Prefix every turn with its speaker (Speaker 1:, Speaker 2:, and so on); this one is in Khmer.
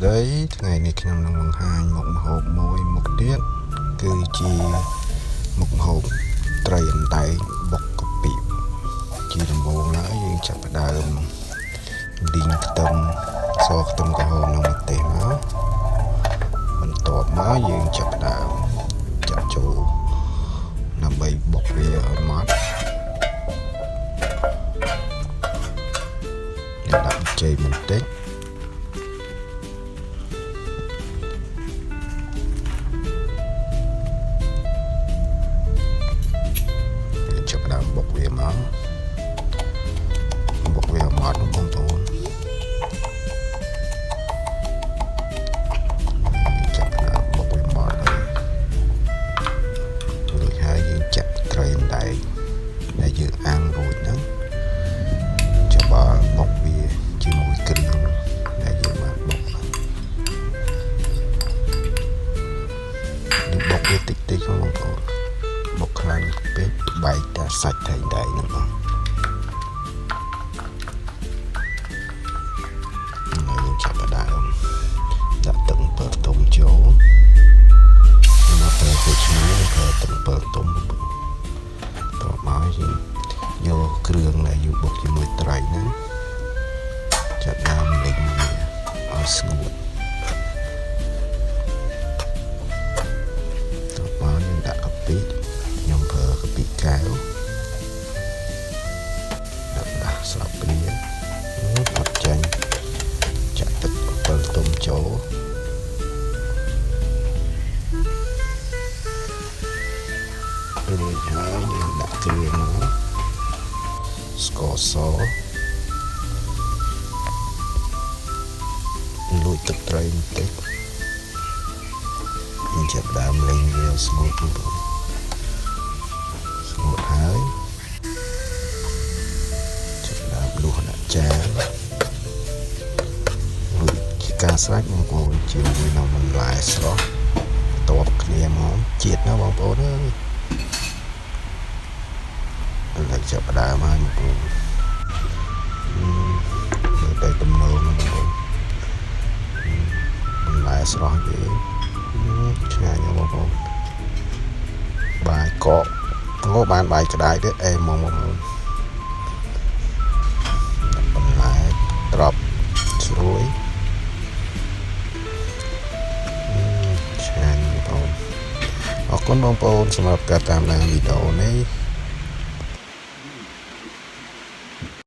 Speaker 1: đấyថ្ងៃនេះខ្ញុំនឹងបង្ហាញមុខម្ហូបមួយមុខទៀតគឺជាមុខម្ហូបត្រីអណ្ដែងបុកកាពិជាដំបូងឡើយយើងចាប់ផ្ដើមលីងខ្ទឹមសខ្ទឹមក្រហមនិងម្ទេសមកបន្ទាប់មកយើងចាប់ផ្ដើមចាក់ចូលដើម្បីបុកវាឲ្យម៉ត់យើងដាក់ប៊ីចេងបន្តិចបុកវាមកបុកវាមកបងប្អូនចាប់ដាក់បុកវាមកហើយយើងចាក់ត្រីអណ្ដែងដែលយើងអាំងរួចហ្នឹងចាប់បុកវាជាមួយគ្រឿងដែលយើងបានបុកយើងបុកវាតិចតិចបងប្អូនបុកខ្លាំងពេកបែកតែសាច់ត្រីដែរហ្នឹងបងយើងចាប់ផ្ដើមដាក់ទឹកអំពិលទុំចូលមកប្រើទៅឈ្មោះប្រើទឹកអំពិលទុំតោះមកយើងយកគ្រឿងដែលយើងបុកជាមួយត្រីហ្នឹងចាប់ដើមលីងវាឲ្យស្ងួតតោះមកយើងដាក់កាពិខ្ញុំប្រើកាពិកែវដាក់ស្លាបព្រាអត់ចាញ់ចាក់ទឹកអំពិលទុំចូលរួចហើយយើងដាក់គ្រឿងមកស្ករសលួចទឹកត្រីបន្តិចយើងចាប់ដើមលេងវាស្ងួតបងប្អូនស្ងួតហើយចាប់ដើមលុះដាក់ចានរួចជាការស្រេចបងប្អូនជាមួយនឹងបន្លែស្រស់តបគ្នាមកជាតិណាបងប្អូនអើយឥឡូវចាប់ដើមហើយបងប្អូនមើលទៅទំនោរបងប្អូនបន្លែស្រស់យើងឆ្ងាញ់ណាស់បងប្អូនបាយកកបានបាយក្តៅទៀតអេមកបងប្អូនបន្លែត្រប់ស្រួយឆ្ងាញ់បងប្អូនអរគុណបងប្អូនសម្រាប់ការតាមដានវីដេអូនេះ